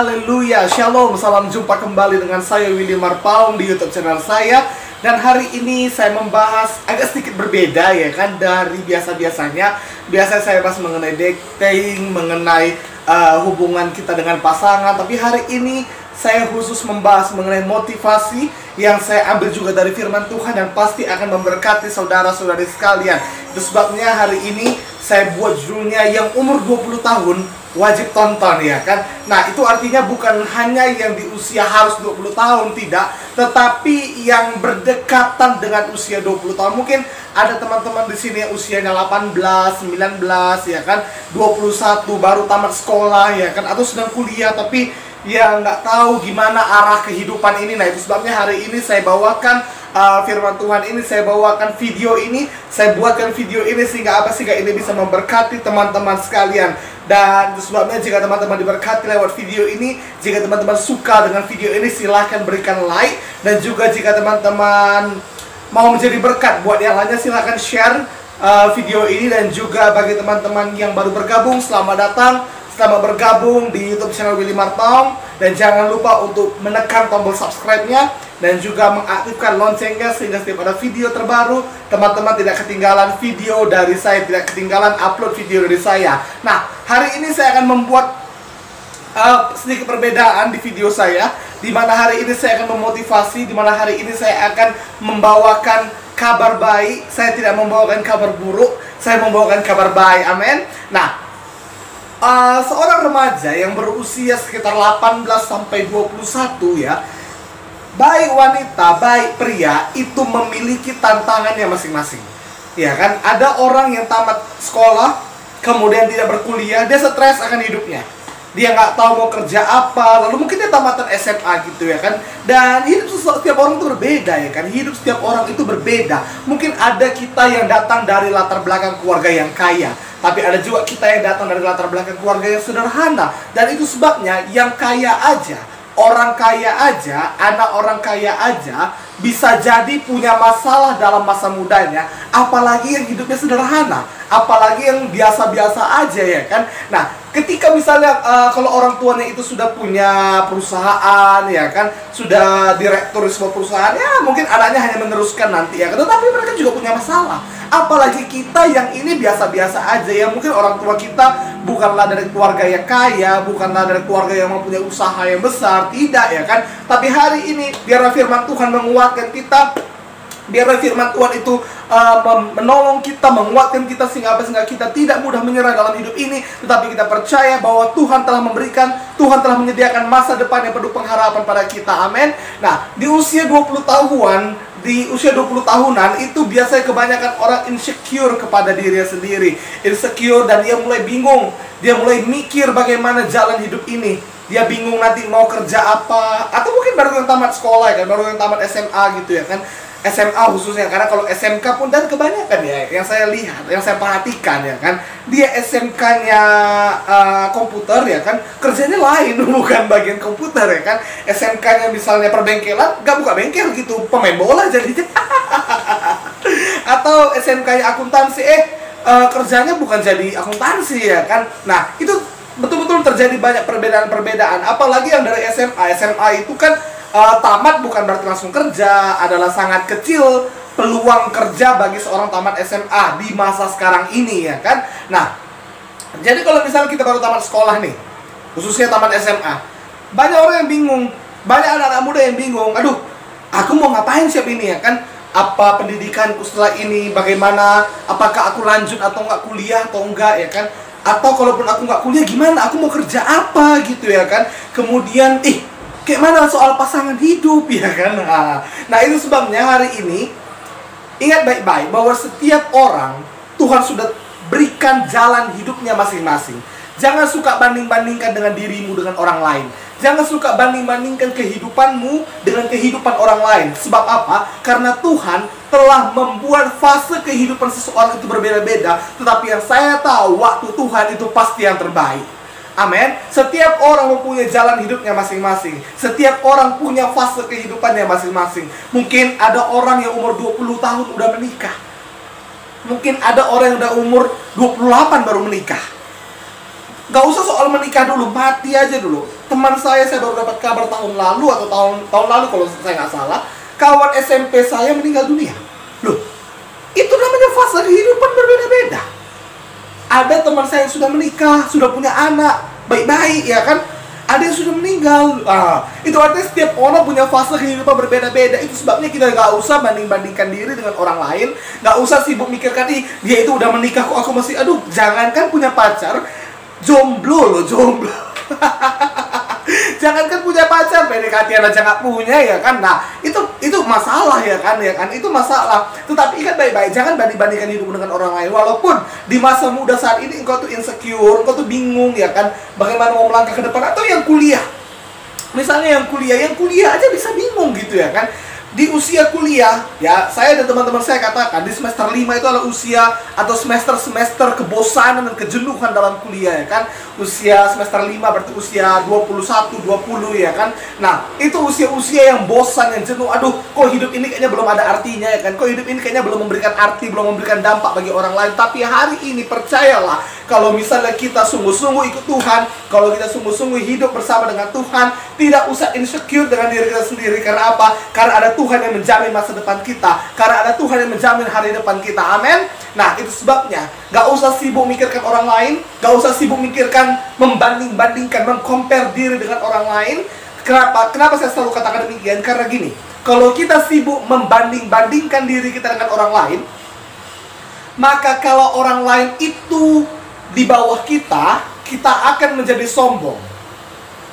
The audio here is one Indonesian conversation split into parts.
Haleluya, Shalom, salam jumpa kembali dengan saya Willy Marpaung di YouTube channel saya. Dan hari ini saya membahas agak sedikit berbeda ya kan dari biasa-biasanya. Biasanya saya bahas mengenai dating, mengenai hubungan kita dengan pasangan. Tapi hari ini saya khusus membahas mengenai motivasi yang saya ambil juga dari firman Tuhan dan pasti akan memberkati saudara-saudari sekalian. Itu sebabnya hari ini saya buat judulnya yang umur 20 tahun wajib tonton ya kan. Nah, itu artinya bukan hanya yang di usia harus 20 tahun, tidak, tetapi yang berdekatan dengan usia 20 tahun. Mungkin ada teman-teman di sini yang usianya 18, 19 ya kan, 21 baru tamat sekolah ya kan, atau sedang kuliah tapi ya nggak tahu gimana arah kehidupan ini. Nah, itu sebabnya hari ini saya bawakan firman Tuhan ini, saya bawakan video ini, saya buatkan video ini sehingga ini bisa memberkati teman-teman sekalian. Dan itu sebabnya jika teman-teman diberkati lewat video ini, jika teman-teman suka dengan video ini, silahkan berikan like. Dan juga jika teman-teman mau menjadi berkat buat yang lainnya, silahkan share video ini. Dan juga bagi teman-teman yang baru bergabung, selamat datang, selamat bergabung di YouTube channel Willy Marpaung. Dan jangan lupa untuk menekan tombol subscribe-nya dan juga mengaktifkan loncengnya sehingga setiap ada video terbaru, teman-teman tidak ketinggalan video dari saya, tidak ketinggalan upload video dari saya. Nah, hari ini saya akan membuat sedikit perbedaan di video saya, di mana hari ini saya akan memotivasi, di mana hari ini saya akan membawakan kabar baik. Saya tidak membawakan kabar buruk, saya membawakan kabar baik. Amin. Nah, seorang remaja yang berusia sekitar 18 sampai 21 ya, baik wanita, baik pria, itu memiliki tantangannya masing-masing. Ya kan, ada orang yang tamat sekolah, kemudian tidak berkuliah, dia stres akan hidupnya. Dia nggak tahu mau kerja apa, lalu mungkin dia tamatan SMA gitu ya kan. Dan hidup setiap orang itu berbeda ya kan, hidup setiap orang itu berbeda. Mungkin ada kita yang datang dari latar belakang keluarga yang kaya, tapi ada juga kita yang datang dari latar belakang keluarga yang sederhana. Dan itu sebabnya yang kaya aja, orang kaya aja, anak orang kaya aja bisa jadi punya masalah dalam masa mudanya, apalagi yang hidupnya sederhana, apalagi yang biasa-biasa aja ya kan. Nah, ketika misalnya kalau orang tuanya itu sudah punya perusahaan ya kan, sudah direktur di sebuah perusahaan, ya mungkin anaknya hanya meneruskan nanti ya kan, tetapi mereka juga punya masalah. Apalagi kita yang ini biasa-biasa aja, yang mungkin orang tua kita bukanlah dari keluarga yang kaya, bukanlah dari keluarga yang mempunyai usaha yang besar, tidak ya kan. Tapi hari ini biarlah firman Tuhan menguatkan kita, biarlah firman Tuhan itu menolong kita, menguatkan kita sehingga kita tidak mudah menyerah dalam hidup ini, tetapi kita percaya bahwa Tuhan telah memberikan, Tuhan telah menyediakan masa depan yang penuh pengharapan pada kita. Amin. Nah, di usia 20 tahunan itu biasanya kebanyakan orang insecure kepada dirinya sendiri, insecure, dan dia mulai bingung, dia mulai mikir bagaimana jalan hidup ini. Dia bingung nanti mau kerja apa, atau mungkin baru yang tamat sekolah ya kan, baru yang tamat SMA gitu ya kan, SMA khususnya, karena kalau SMK pun dan kebanyakan ya yang saya lihat, yang saya perhatikan ya kan, dia SMK-nya komputer ya kan, kerjanya lain, bukan bagian komputer ya kan. SMK-nya misalnya perbengkelan, gak buka bengkel gitu, pemain bola jadinya. Atau SMK-nya akuntansi, kerjanya bukan jadi akuntansi ya kan. Nah, itu betul-betul terjadi banyak perbedaan-perbedaan. Apalagi yang dari SMA. SMA itu kan tamat bukan berarti langsung kerja, adalah sangat kecil peluang kerja bagi seorang tamat SMA di masa sekarang ini ya kan. Nah, jadi kalau misalnya kita baru tamat sekolah nih, khususnya tamat SMA, banyak orang yang bingung, banyak anak-anak muda yang bingung, aduh, aku mau ngapain siap ini ya kan, apa pendidikanku setelah ini, bagaimana, apakah aku lanjut atau enggak kuliah atau enggak ya kan, atau kalaupun aku nggak kuliah gimana, aku mau kerja apa gitu ya kan. Kemudian kayak mana soal pasangan hidup ya kan. Nah, itu sebabnya hari ini ingat baik-baik bahwa setiap orang Tuhan sudah berikan jalan hidupnya masing-masing. Jangan suka banding-bandingkan dengan dirimu dengan orang lain. Jangan suka banding-bandingkan kehidupanmu dengan kehidupan orang lain. Sebab apa? Karena Tuhan telah membuat fase kehidupan seseorang itu berbeda-beda. Tetapi yang saya tahu, waktu Tuhan itu pasti yang terbaik. Amin. Setiap orang mempunyai jalan hidupnya masing-masing. Setiap orang punya fase kehidupannya masing-masing. Mungkin ada orang yang umur 20 tahun udah menikah. Mungkin ada orang yang udah umur 28 baru menikah. Gak usah soal menikah dulu, mati aja dulu. Teman saya baru dapat kabar tahun lalu atau tahun lalu kalau saya nggak salah, kawan SMP saya meninggal dunia. Loh, itu namanya fase kehidupan berbeda-beda. Ada teman saya yang sudah menikah, sudah punya anak, baik-baik ya kan. Ada yang sudah meninggal. Itu artinya setiap orang punya fase kehidupan berbeda-beda. Itu sebabnya kita nggak usah banding-bandingkan diri dengan orang lain. Nggak usah sibuk mikirkan, dia itu udah menikah kok aku masih. Aduh, jangankan punya pacar, jomblo loh, jomblo. Jangankan punya pacar, PDKT aja nggak punya ya kan. Nah, itu masalah ya kan, itu masalah. Tetapi kan baik-baik, jangan banding-bandingkan hidup dengan orang lain. Walaupun di masa muda saat ini engkau tuh insecure, engkau tuh bingung ya kan, bagaimana mau melangkah ke depan. Atau yang kuliah, misalnya yang kuliah aja bisa bingung gitu ya kan. Di usia kuliah, ya saya dan teman-teman saya katakan di semester 5 itu adalah usia atau semester-semester kebosanan dan kejenuhan dalam kuliah ya kan. Usia semester 5 berarti usia 21, 20 ya kan. Nah, itu usia-usia yang bosan, yang jenuh. Aduh, kok hidup ini kayaknya belum ada artinya ya kan. Kok hidup ini kayaknya belum memberikan arti, belum memberikan dampak bagi orang lain. Tapi hari ini percayalah, kalau misalnya kita sungguh-sungguh ikut Tuhan, kalau kita sungguh-sungguh hidup bersama dengan Tuhan, tidak usah insecure dengan diri kita sendiri. Karena apa? Karena ada Tuhan yang menjamin masa depan kita. Karena ada Tuhan yang menjamin hari depan kita. Amin. Nah, itu sebabnya gak usah sibuk mikirkan orang lain, gak usah sibuk mikirkan membanding-bandingkan, mengcompare diri dengan orang lain. Kenapa saya selalu katakan demikian? Karena gini, kalau kita sibuk membanding-bandingkan diri kita dengan orang lain, maka kalau orang lain itu di bawah kita, kita akan menjadi sombong.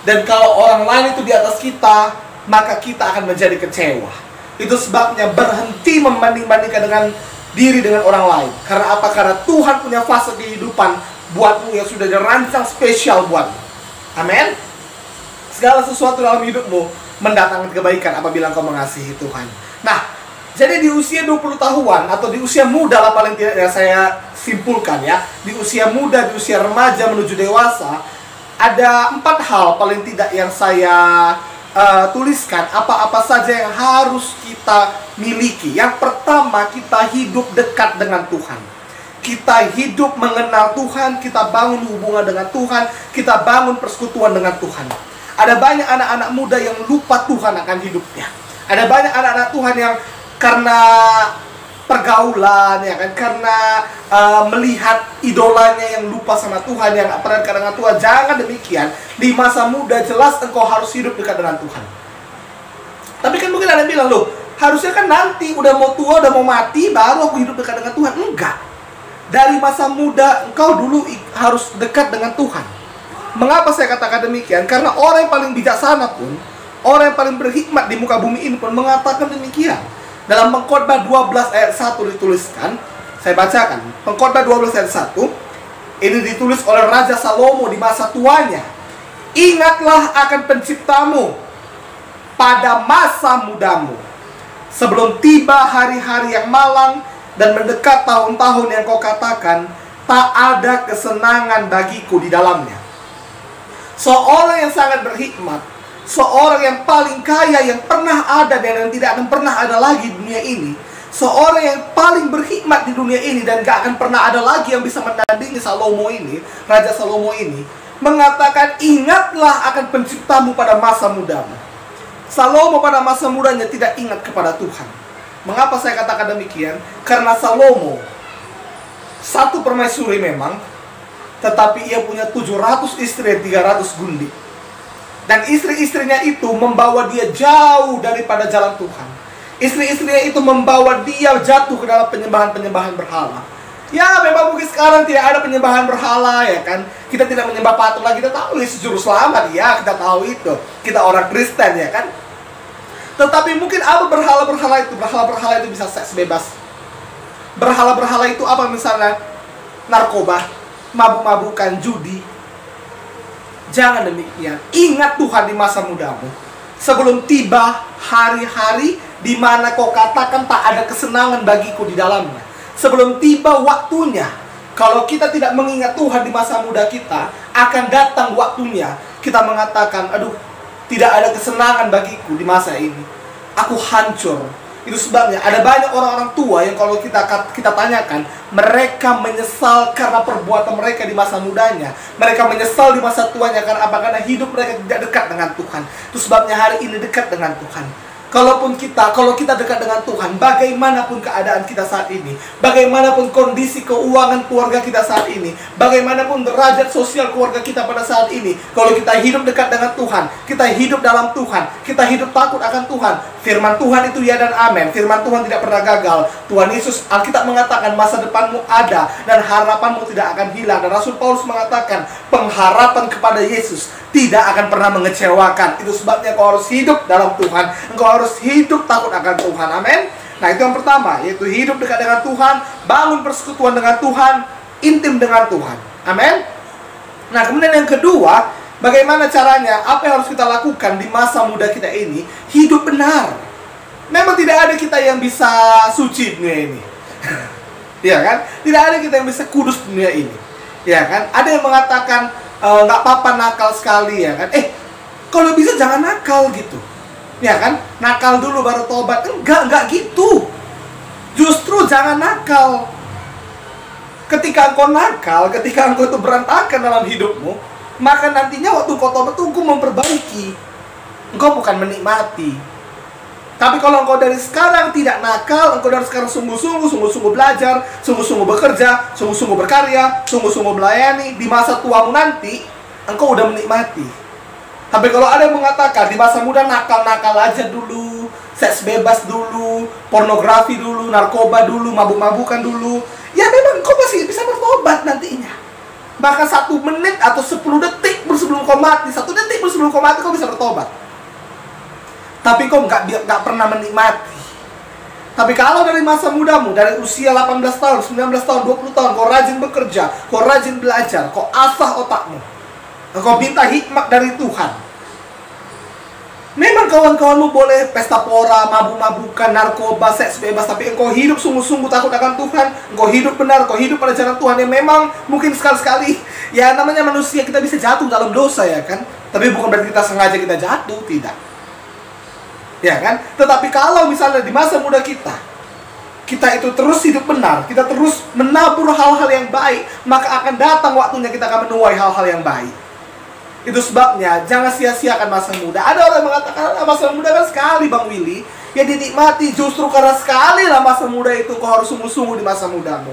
Dan kalau orang lain itu di atas kita, maka kita akan menjadi kecewa. Itu sebabnya berhenti membanding-bandingkan dengan diri dengan orang lain. Karena apa? Karena Tuhan punya fase kehidupan buatmu yang sudah dirancang spesial buatmu. Amin. Segala sesuatu dalam hidupmu mendatangkan kebaikan apabila engkau mengasihi Tuhan. Nah, jadi di usia 20 tahunan atau di usia muda lah paling tidak ya saya simpulkan ya, di usia muda, di usia remaja menuju dewasa, ada 4 hal paling tidak yang saya tuliskan apa-apa saja yang harus kita miliki. Yang pertama, kita hidup dekat dengan Tuhan. Kita hidup mengenal Tuhan, kita bangun hubungan dengan Tuhan, kita bangun persekutuan dengan Tuhan. Ada banyak anak-anak muda yang lupa Tuhan akan hidupnya. Ada banyak anak-anak Tuhan yang karena pergaulan ya kan, karena melihat idolanya yang lupa sama Tuhan, yang pernah dekat dengan Tuhan. Jangan demikian. Di masa muda jelas engkau harus hidup dekat dengan Tuhan. Tapi kan mungkin ada yang bilang, loh, harusnya kan nanti udah mau tua, udah mau mati baru aku hidup dekat dengan Tuhan. Enggak. Dari masa muda engkau dulu harus dekat dengan Tuhan. Mengapa saya katakan demikian? Karena orang yang paling bijaksana pun, orang yang paling berhikmat di muka bumi ini pun mengatakan demikian. Dalam Pengkhotbah 12 ayat 1 dituliskan, saya bacakan. Pengkhotbah 12 ayat 1, ini ditulis oleh Raja Salomo di masa tuanya. Ingatlah akan penciptamu pada masa mudamu, sebelum tiba hari-hari yang malang dan mendekat tahun-tahun yang kau katakan, tak ada kesenangan bagiku di dalamnya. Seorang yang sangat berhikmat, seorang yang paling kaya yang pernah ada dan yang tidak akan pernah ada lagi di dunia ini, seorang yang paling berhikmat di dunia ini dan gak akan pernah ada lagi yang bisa menandingi Salomo ini, Raja Salomo ini, mengatakan, ingatlah akan penciptamu pada masa mudamu. Salomo pada masa mudanya tidak ingat kepada Tuhan. Mengapa saya katakan demikian? Karena Salomo satu permaisuri memang, tetapi ia punya 700 istri dan 300 gundik. Dan istri-istrinya itu membawa dia jauh daripada jalan Tuhan. Istri-istrinya itu membawa dia jatuh ke dalam penyembahan-penyembahan berhala. Ya, memang mungkin sekarang tidak ada penyembahan berhala ya kan. Kita tidak menyembah patung lagi, kita tahu Yesus juru selamat ya, kita tahu itu. Kita orang Kristen ya kan. Tetapi mungkin apa berhala-berhala itu? Berhala-berhala itu bisa seks bebas. Berhala-berhala itu apa misalnya? Narkoba, mabuk-mabukan, judi. Jangan demikian. Ingat Tuhan di masa mudamu, sebelum tiba hari-hari di mana kau katakan tak ada kesenangan bagiku di dalamnya. Sebelum tiba waktunya, kalau kita tidak mengingat Tuhan di masa muda kita, akan datang waktunya kita mengatakan, aduh, tidak ada kesenangan bagiku di masa ini. Aku hancur. Itu sebabnya ada banyak orang-orang tua yang kalau kita tanyakan, mereka menyesal karena perbuatan mereka di masa mudanya. Mereka menyesal di masa tuanya karena apa? Karena hidup mereka tidak dekat dengan Tuhan. Itu sebabnya hari ini dekat dengan Tuhan. Kalau kita dekat dengan Tuhan, bagaimanapun keadaan kita saat ini, bagaimanapun kondisi keuangan keluarga kita saat ini, bagaimanapun derajat sosial keluarga kita pada saat ini, kalau kita hidup dekat dengan Tuhan, kita hidup dalam Tuhan, kita hidup takut akan Tuhan, firman Tuhan itu ya dan amin. Firman Tuhan tidak pernah gagal. Tuhan Yesus, Alkitab mengatakan masa depanmu ada dan harapanmu tidak akan hilang. Dan Rasul Paulus mengatakan pengharapan kepada Yesus tidak akan pernah mengecewakan. Itu sebabnya kau harus hidup dalam Tuhan. Engkau harus hidup takut akan Tuhan. Amin. Nah, itu yang pertama, yaitu hidup dekat dengan Tuhan, bangun persekutuan dengan Tuhan, intim dengan Tuhan. Amin. Nah, kemudian yang kedua, bagaimana caranya? Apa yang harus kita lakukan di masa muda kita ini? Hidup benar. Memang tidak ada kita yang bisa suci dunia ini. Ya kan? Tidak ada kita yang bisa kudus dunia ini. Ya kan? Ada yang mengatakan nggak apa-apa nakal sekali, ya kan? Kalau bisa jangan nakal gitu. Ya kan? Nakal dulu baru tobat. Enggak gitu. Justru jangan nakal. Ketika engkau nakal, ketika engkau itu berantakan dalam hidupmu, maka nantinya waktu engkau tobat itu engkau memperbaiki. Engkau bukan menikmati. Tapi kalau engkau dari sekarang tidak nakal, engkau dari sekarang sungguh-sungguh belajar, sungguh-sungguh bekerja, sungguh-sungguh berkarya, sungguh-sungguh melayani, di masa tuamu nanti, engkau udah menikmati. Tapi kalau ada yang mengatakan di masa muda nakal-nakal aja dulu, seks bebas dulu, pornografi dulu, narkoba dulu, mabuk-mabukan dulu, ya memang engkau masih bisa bertobat nantinya. Bahkan 1 menit atau 10 detik sebelum kau mati, 1 detik sebelum kau mati kau bisa bertobat. Tapi kau nggak pernah menikmati. Tapi kalau dari masa mudamu, dari usia 18 tahun, 19 tahun, 20 tahun, kau rajin bekerja, kau rajin belajar, kau asah otakmu, kau minta hikmat dari Tuhan. Memang kawan-kawanmu boleh pesta pora, mabuk-mabukan, narkoba, seks bebas, tapi engkau hidup sungguh-sungguh takut akan Tuhan, engkau hidup benar, engkau hidup pada jalan Tuhan. Yang memang mungkin sekali-sekali, ya namanya manusia, kita bisa jatuh dalam dosa, ya kan? Tapi bukan berarti kita sengaja kita jatuh, tidak. Ya kan? Tetapi kalau misalnya di masa muda kita itu terus hidup benar, kita terus menabur hal-hal yang baik, maka akan datang waktunya kita akan menuai hal-hal yang baik. Itu sebabnya jangan sia-siakan masa muda. Ada orang yang mengatakan masa muda kan sekali Bang Willy. Ya dinikmati, justru karena sekali lah masa muda itu, kau harus sungguh-sungguh di masa mudamu.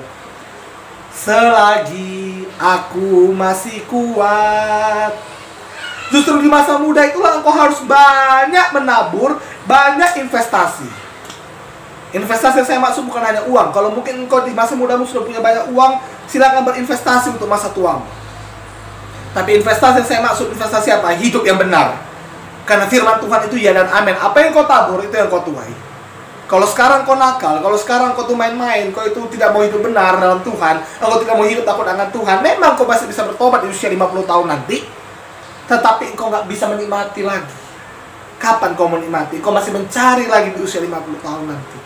Selagi aku masih kuat, justru di masa muda itulah engkau harus banyak menabur, banyak investasi. Investasi yang saya maksud bukan hanya uang. Kalau mungkin engkau di masa mudamu sudah punya banyak uang, silakan berinvestasi untuk masa tuamu. Tapi investasi yang saya maksud, investasi apa? Hidup yang benar. Karena firman Tuhan itu ya dan amin. Apa yang kau tabur, itu yang kau tuai. Kalau sekarang kau nakal, kalau sekarang kau tuh main-main, kau itu tidak mau hidup benar dalam Tuhan, kau tidak mau hidup takut akan Tuhan, memang kau masih bisa bertobat di usia 50 tahun nanti, tetapi engkau nggak bisa menikmati lagi. Kapan kau menikmati? Kau masih mencari lagi di usia 50 tahun nanti.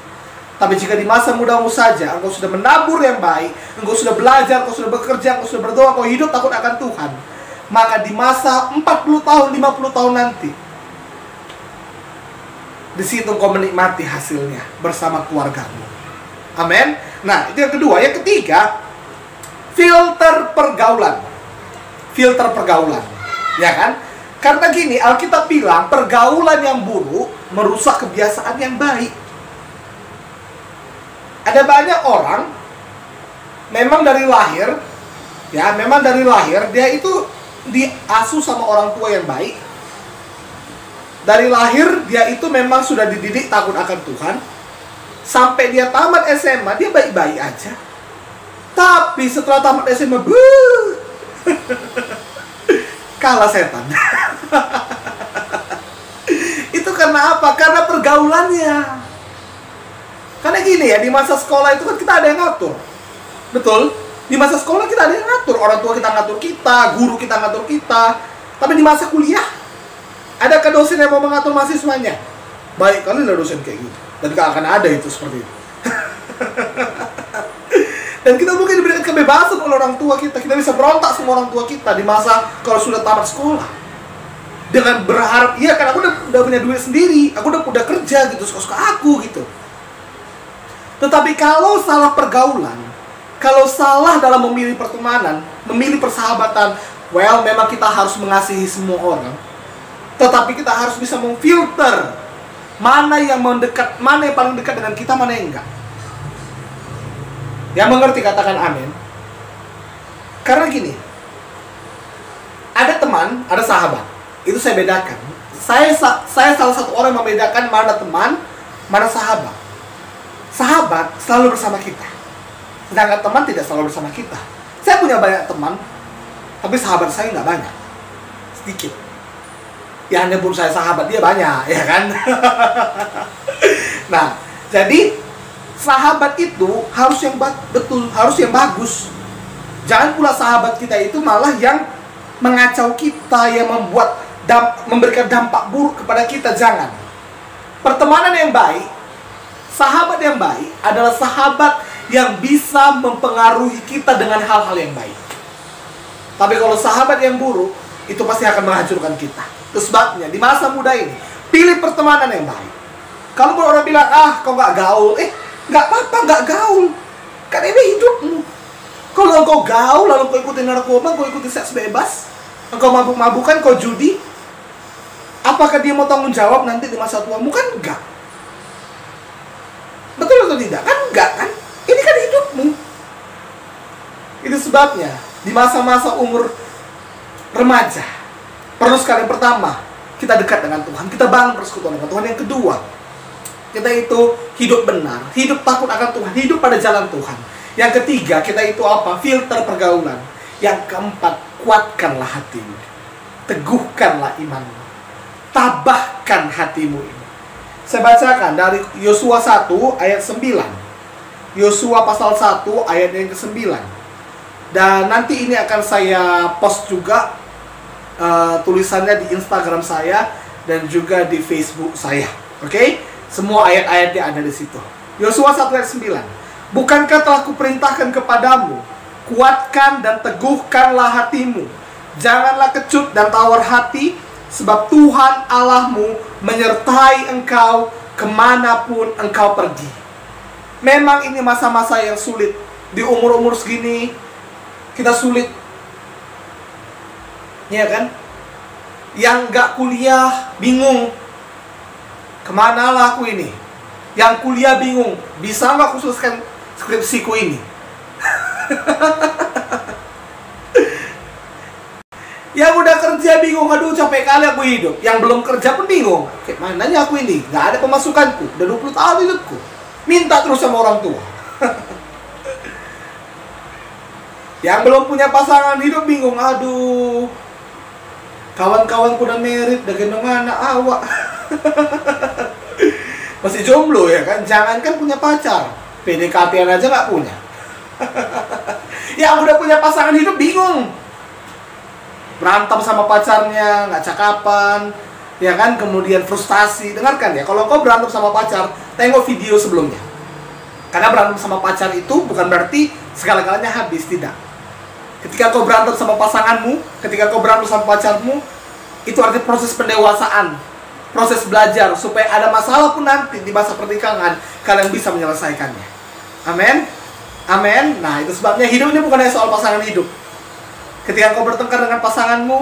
Tapi jika di masa mudamu saja engkau sudah menabur yang baik, engkau sudah belajar, engkau sudah bekerja, engkau sudah berdoa, engkau hidup takut akan Tuhan, maka di masa 40 tahun, 50 tahun nanti, di situ engkau menikmati hasilnya bersama keluargamu. Amin. Nah, itu yang kedua. Yang ketiga, filter pergaulan. Filter pergaulan. Ya kan? Karena gini, Alkitab bilang pergaulan yang buruk merusak kebiasaan yang baik. Ada banyak orang memang dari lahir, ya, memang dari lahir dia itu diasuh sama orang tua yang baik. Dari lahir dia itu memang sudah dididik takut akan Tuhan. Sampai dia tamat SMA, dia baik-baik aja. Tapi setelah tamat SMA, kalah setan. Itu karena apa? Karena pergaulannya. Karena gini ya, di masa sekolah itu kan kita ada yang ngatur. Betul? Di masa sekolah kita ada yang ngatur. Orang tua kita ngatur kita, guru kita ngatur kita. Tapi di masa kuliah, adakah dosen yang mau mengatur mahasiswanya? Baik kali lah dosen kayak gitu. Dan gak akan ada itu seperti itu. Dan kita mungkin diberikan kebebasan oleh orang tua kita. Kita bisa berontak sama orang tua kita di masa kalau sudah tamat sekolah. Dengan berharap, iya kan aku udah punya duit sendiri, aku udah kerja gitu, suka-suka aku gitu. Tetapi kalau salah pergaulan, kalau salah dalam memilih pertemanan, memilih persahabatan, well, memang kita harus mengasihi semua orang. Tetapi kita harus bisa memfilter mana yang mendekat, mana yang paling dekat dengan kita, mana yang enggak. Yang mengerti katakan amin. Karena gini, ada teman, ada sahabat. Itu saya bedakan. Saya salah satu orang yang membedakan mana teman, mana sahabat. Sahabat selalu bersama kita, sedangkan teman tidak selalu bersama kita. Saya punya banyak teman, tapi sahabat saya nggak banyak, sedikit. Ya hanya pun saya sahabat, dia banyak, ya kan? Nah, jadi sahabat itu harus yang betul, harus yang bagus. Jangan pula sahabat kita itu malah yang mengacau kita, yang memberikan dampak buruk kepada kita. Jangan. Pertemanan yang baik, sahabat yang baik adalah sahabat yang bisa mempengaruhi kita dengan hal-hal yang baik. Tapi kalau sahabat yang buruk, itu pasti akan menghancurkan kita. Itu sebabnya di masa muda ini, pilih pertemanan yang baik. Kalau orang bilang, kau nggak gaul, nggak apa-apa, nggak gaul. Kan ini hidupmu. Kalau kau gaul, lalu kau ikutin narkoba, kau ikutin seks bebas, engkau mabuk-mabukan, kau judi, apakah dia mau tanggung jawab nanti di masa tuamu? Kan enggak. Betul atau tidak? Kan enggak kan? Ini kan hidupmu. Itu sebabnya di masa-masa umur remaja, perlu sekali, yang pertama, kita dekat dengan Tuhan, kita bangun persekutuan dengan Tuhan. Yang kedua, kita itu hidup benar, hidup takut akan Tuhan, hidup pada jalan Tuhan. Yang ketiga, kita itu apa? Filter pergaulan. Yang keempat, kuatkanlah hatimu, teguhkanlah imanmu, tabahkan hatimu ini. Saya bacakan dari Yosua 1 ayat 9. Yosua pasal 1 ayat yang ke-9. Dan nanti ini akan saya post juga tulisannya di Instagram saya dan juga di Facebook saya. Oke? Semua ayat-ayatnya ada di situ. Yosua 1 ayat 9. Bukankah telah kuperintahkan kepadamu, kuatkan dan teguhkanlah hatimu, janganlah kecut dan tawar hati, sebab Tuhan Allahmu menyertai engkau kemanapun engkau pergi. Memang ini masa-masa yang sulit. Di umur-umur segini kita sulit, ya kan? Yang gak kuliah bingung, kemana lah aku ini? Yang kuliah bingung, bisa gak aku selesaikan skripsiku ini? Yang udah kerja bingung, aduh capek kali aku hidup. Yang belum kerja pun bingung, kayak mananya aku ini, gak ada pemasukanku, udah 20 tahun hidupku, minta terus sama orang tua. Yang belum punya pasangan hidup bingung, aduh, kawan-kawanku udah merit, udah gendong anak, awak. Masih jomblo ya kan, jangankan punya pacar, PDKT-an aja gak punya. Yang udah punya pasangan hidup bingung, berantem sama pacarnya, nggak cakapan, ya kan, kemudian frustasi. Dengarkan ya, kalau kau berantem sama pacar, tengok video sebelumnya. Karena berantem sama pacar itu bukan berarti segala-galanya habis, tidak. Ketika kau berantem sama pasanganmu, ketika kau berantem sama pacarmu, itu arti proses pendewasaan, proses belajar, supaya ada masalah pun nanti di masa pernikahan, kalian bisa menyelesaikannya. Amin. Amin. Nah, itu sebabnya hidup ini bukan hanya soal pasangan hidup. Ketika kau bertengkar dengan pasanganmu,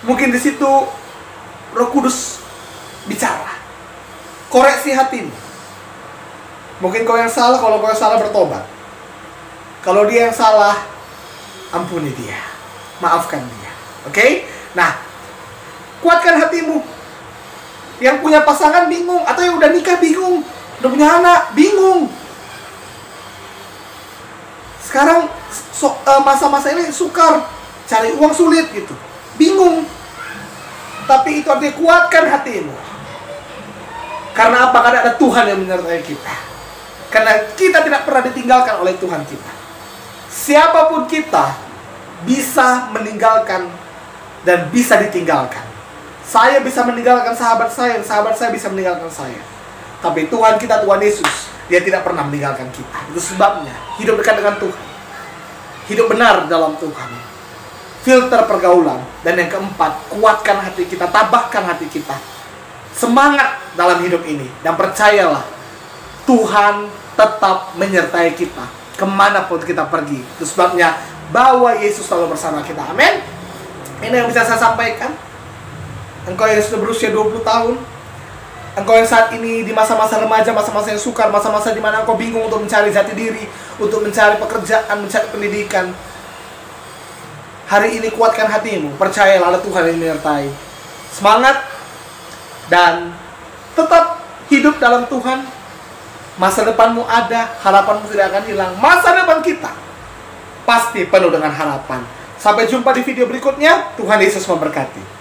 mungkin di situ Roh Kudus bicara, koreksi hatimu. Mungkin kau yang salah, kalau kau yang salah bertobat. Kalau dia yang salah, ampuni dia, maafkan dia. Oke? Nah, kuatkan hatimu. Yang punya pasangan bingung, atau yang udah nikah bingung, udah punya anak bingung. Sekarang masa-masa ini sukar, cari uang sulit gitu, bingung. Tapi itu artinya kuatkan hatimu. Karena apa? Karena ada Tuhan yang menyertai kita. Karena kita tidak pernah ditinggalkan oleh Tuhan kita. Siapapun kita bisa meninggalkan dan bisa ditinggalkan. Saya bisa meninggalkan sahabat saya, sahabat saya bisa meninggalkan saya. Tapi Tuhan kita, Tuhan Yesus, Dia tidak pernah meninggalkan kita. Itu sebabnya hidup dekat dengan Tuhan, hidup benar dalam Tuhan, filter pergaulan. Dan yang keempat, kuatkan hati kita, tabahkan hati kita, semangat dalam hidup ini. Dan percayalah, Tuhan tetap menyertai kita kemanapun kita pergi. Itu sebabnya bahwa Yesus selalu bersama kita. Amin. Ini yang bisa saya sampaikan. Engkau yang sudah berusia 20 tahun, engkau yang saat ini di masa-masa remaja, masa-masa yang sukar, masa-masa di mana engkau bingung untuk mencari jati diri, untuk mencari pekerjaan, mencari pendidikan. Hari ini kuatkan hatimu, percayalah ada Tuhan yang menyertai. Semangat dan tetap hidup dalam Tuhan. Masa depanmu ada, harapanmu tidak akan hilang. Masa depan kita pasti penuh dengan harapan. Sampai jumpa di video berikutnya. Tuhan Yesus memberkati.